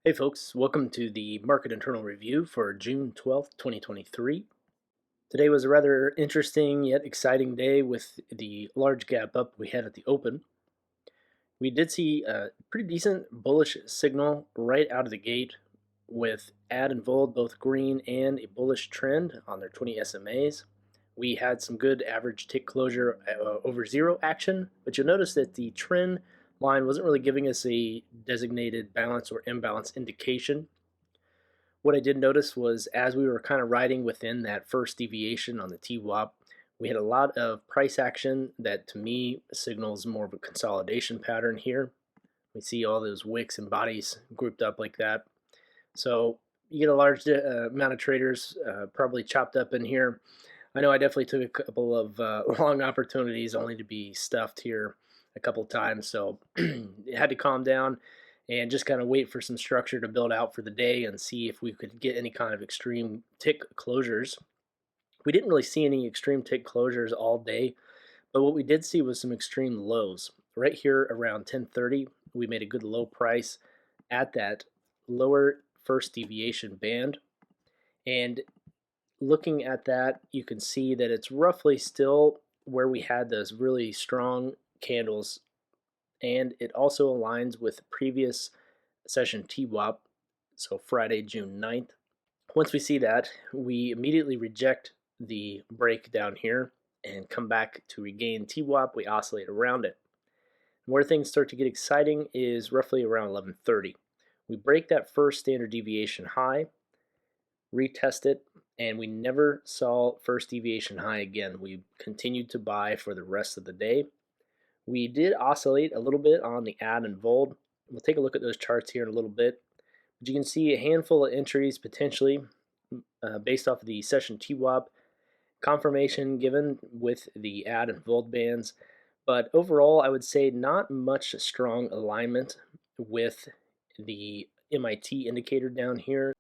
Hey folks, welcome to the Market Internal Review for June 12th, 2023. Today was a rather interesting yet exciting day with the large gap up we had at the open. We did see a pretty decent bullish signal right out of the gate with AD and Volt both green and a bullish trend on their 20 SMAs. We had some good average tick closure over zero action, but you'll notice that the trend line wasn't really giving us a designated balance or imbalance indication. What I did notice was as we were kind of riding within that first deviation on the TWAP, we had a lot of price action that to me signals more of a consolidation pattern here. We see all those wicks and bodies grouped up like that. So you get a large amount of traders probably chopped up in here. I know I definitely took a couple of long opportunities only to be stuffed here a couple times. So it had to calm down and just kind of wait for some structure to build out for the day and see if we could get any kind of extreme tick closures. We didn't really see any extreme tick closures all day, but what we did see was some extreme lows. Right here around 10:30, we made a good low price at that lower first deviation band. And looking at that, you can see that it's roughly still where we had those really strong candles, and it also aligns with previous session TWAP, so Friday, June 9th. Once we see that, we immediately reject the break down here and come back to regain TWAP. We oscillate around it. Where things start to get exciting is roughly around 11:30. We break that first standard deviation high, retest it, and we never saw first deviation high again. We continued to buy for the rest of the day. We did oscillate a little bit on the AD and Volt. We'll take a look at those charts here in a little bit. But you can see a handful of entries potentially based off of the session TWAP, confirmation given with the AD and Volt bands. But overall, I would say not much strong alignment with the MIT indicator down here.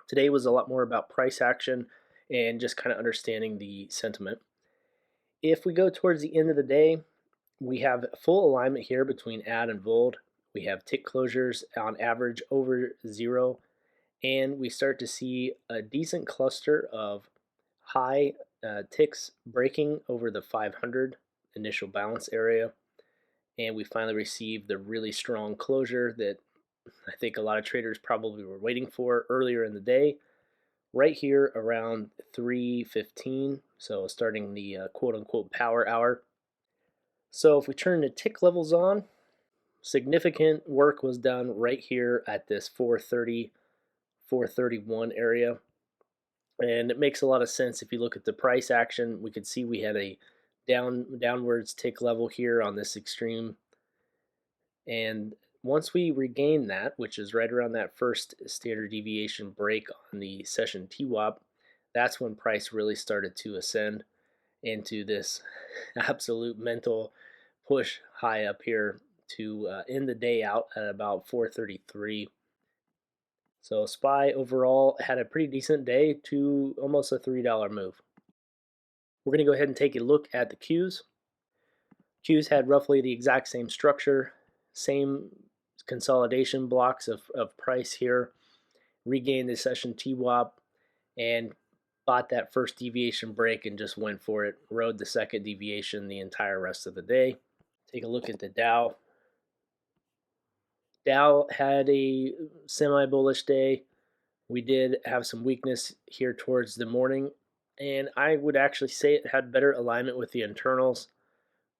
Today was a lot more about price action and just kind of understanding the sentiment. If we go towards the end of the day, we have full alignment here between AD and Volt. We have tick closures on average over zero, and we start to see a decent cluster of high ticks breaking over the 500 initial balance area. And we finally received the really strong closure that I think a lot of traders probably were waiting for earlier in the day, right here around 3:15, so starting the quote-unquote power hour. So if we turn the tick levels on, significant work was done right here at this 430, 431 area. And it makes a lot of sense if you look at the price action. We could see we had a downwards tick level here on this extreme. And once we regain that, which is right around that first standard deviation break on the session TWAP, that's when price really started to ascend into this absolute mental push high up here to end the day out at about 433. So SPY overall had a pretty decent day to almost a $3 move. We're going to go ahead and take a look at the Qs. Qs had roughly the exact same structure, same consolidation blocks of price here, regained the session TWAP, and bought that first deviation break and just went for it, rode the second deviation the entire rest of the day. Take a look at the Dow. Dow had a semi-bullish day. We did have some weakness here towards the morning, and I would actually say it had better alignment with the internals.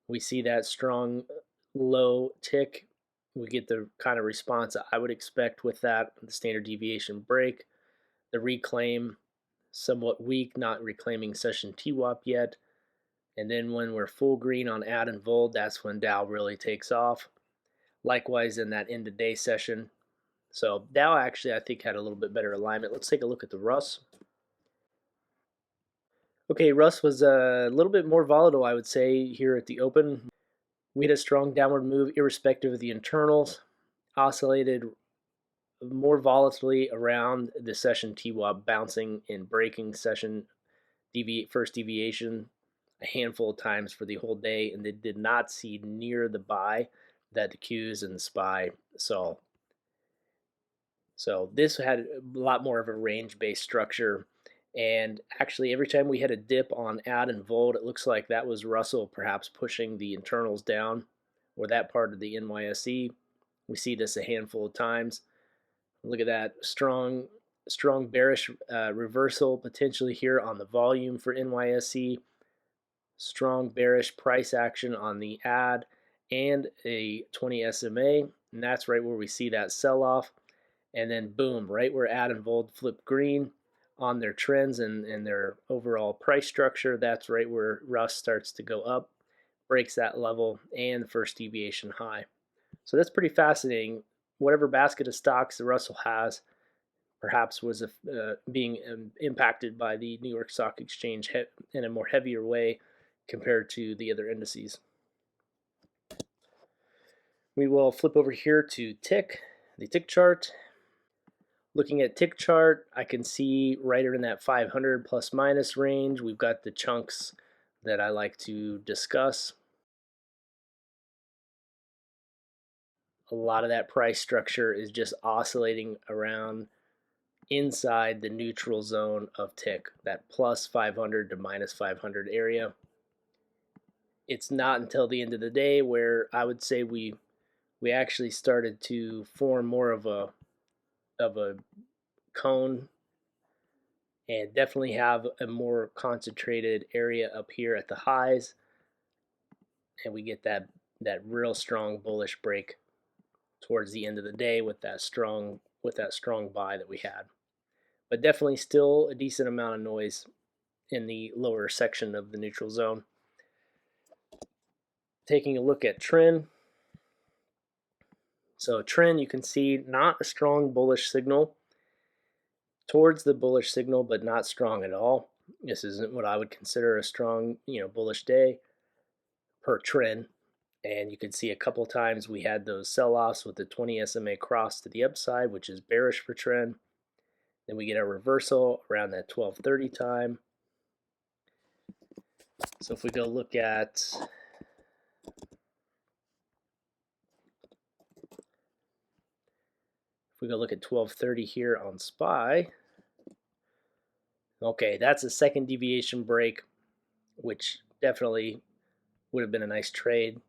We see that strong low tick. We get the kind of response I would expect with that, the standard deviation break. The reclaim, somewhat weak, not reclaiming session TWAP yet. And then when we're full green on AD and Volt, that's when Dow really takes off. Likewise in that end of day session. So Dow actually I think had a little bit better alignment. Let's take a look at the Russ. Okay, Russ was a little bit more volatile, I would say, here at the open. We had a strong downward move irrespective of the internals, oscillated more volatilely around the session TWAP, bouncing and breaking session first deviation a handful of times for the whole day, and they did not see near the buy that the Qs and the SPY saw. So this had a lot more of a range-based structure. And actually, every time we had a dip on add and volt, it looks like that was Russell perhaps pushing the internals down, or that part of the NYSE. We see this a handful of times. Look at that strong bearish reversal potentially here on the volume for NYSE. Strong bearish price action on the add and a 20 SMA, and that's right where we see that sell-off. And then boom, right where add and volt flip green on their trends and their overall price structure, that's right where Russ starts to go up, breaks that level and first deviation high. So that's pretty fascinating. Whatever basket of stocks the Russell has perhaps was being impacted by the New York Stock Exchange in a more heavier way compared to the other indices. We will flip over here to the tick chart. Looking at tick chart, I can see right in that 500 plus minus range. We've got the chunks that I like to discuss. A lot of that price structure is just oscillating around inside the neutral zone of tick, that plus 500 to minus 500 area. It's not until the end of the day where I would say we actually started to form more of a cone and definitely have a more concentrated area up here at the highs, and we get that real strong bullish break towards the end of the day with that strong buy that we had. But definitely still a decent amount of noise in the lower section of the neutral zone. Taking a look at trend. So trend, you can see not a strong bullish signal, towards the bullish signal, but not strong at all. This isn't what I would consider a strong, bullish day per trend. And you can see a couple times we had those sell-offs with the 20 SMA cross to the upside, which is bearish for trend. Then we get a reversal around that 12:30 time. So if we go look at If we go look at 12:30 here on SPY, okay, that's a second deviation break, which definitely would have been a nice trade.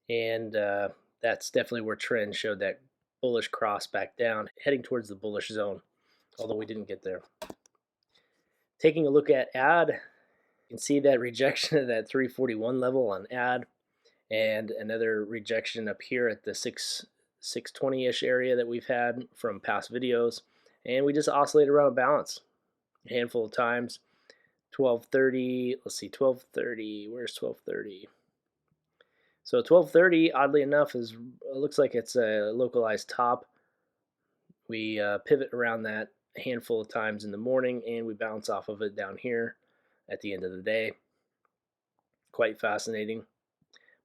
And that's definitely where trend showed that bullish cross back down, heading towards the bullish zone, although we didn't get there. Taking a look at add, you can see that rejection of that 341 level on add, and another rejection up here at the 620-ish area that we've had from past videos. And we just oscillate around a balance a handful of times. 12:30, let's see, 12:30, where's 12:30? So 12:30, oddly enough, looks like it's a localized top. We pivot around that a handful of times in the morning, and we bounce off of it down here at the end of the day. Quite fascinating.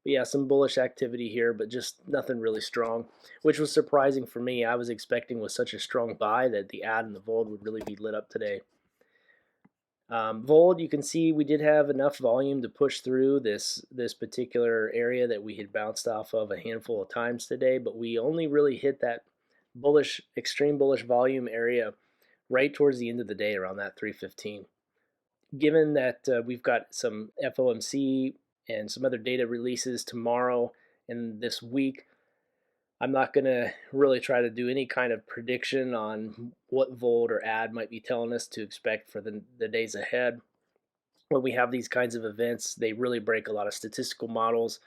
But yeah, some bullish activity here, but just nothing really strong, which was surprising for me. I was expecting with such a strong buy that the add and the volt would really be lit up today. Volt, you can see we did have enough volume to push through this particular area that we had bounced off of a handful of times today, but we only really hit that bullish, extreme bullish volume area right towards the end of the day around that 315. Given that we've got some FOMC and some other data releases tomorrow and this week, I'm not going to really try to do any kind of prediction on what volt or add might be telling us to expect for the days ahead. When we have these kinds of events, they really break a lot of statistical models,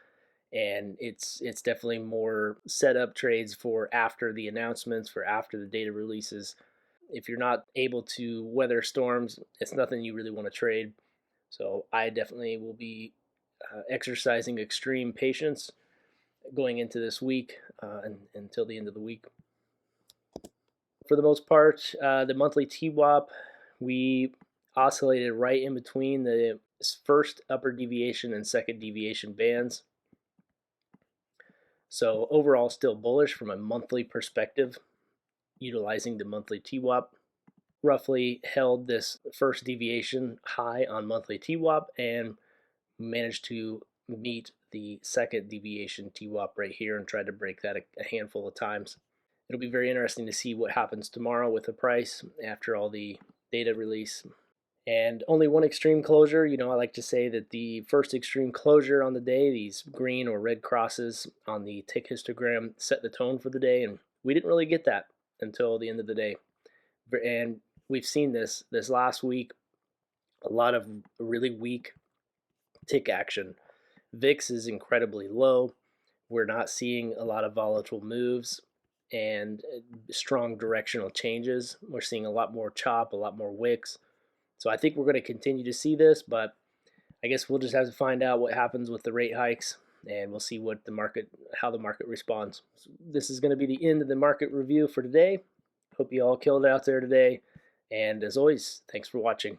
and it's definitely more set up trades for after the announcements, for after the data releases. If you're not able to weather storms, it's nothing you really want to trade. So I definitely will be exercising extreme patience going into this week and until the end of the week. For the most part, the monthly TWAP, we oscillated right in between the first upper deviation and second deviation bands. So overall, still bullish from a monthly perspective, utilizing the monthly TWAP. Roughly held this first deviation high on monthly TWAP and managed to meet the second deviation TWAP right here and tried to break that a handful of times. It'll be very interesting to see what happens tomorrow with the price after all the data release. And only one extreme closure. I like to say that the first extreme closure on the day, these green or red crosses on the tick histogram, set the tone for the day, and we didn't really get that until the end of the day. And we've seen this last week, a lot of really weak tick action. VIX is incredibly low. We're not seeing a lot of volatile moves and strong directional changes. We're seeing a lot more chop, a lot more wicks. So I think we're going to continue to see this, but I guess we'll just have to find out what happens with the rate hikes, and we'll see how the market responds. So this is going to be the end of the market review for today. Hope you all killed it out there today, and as always, thanks for watching.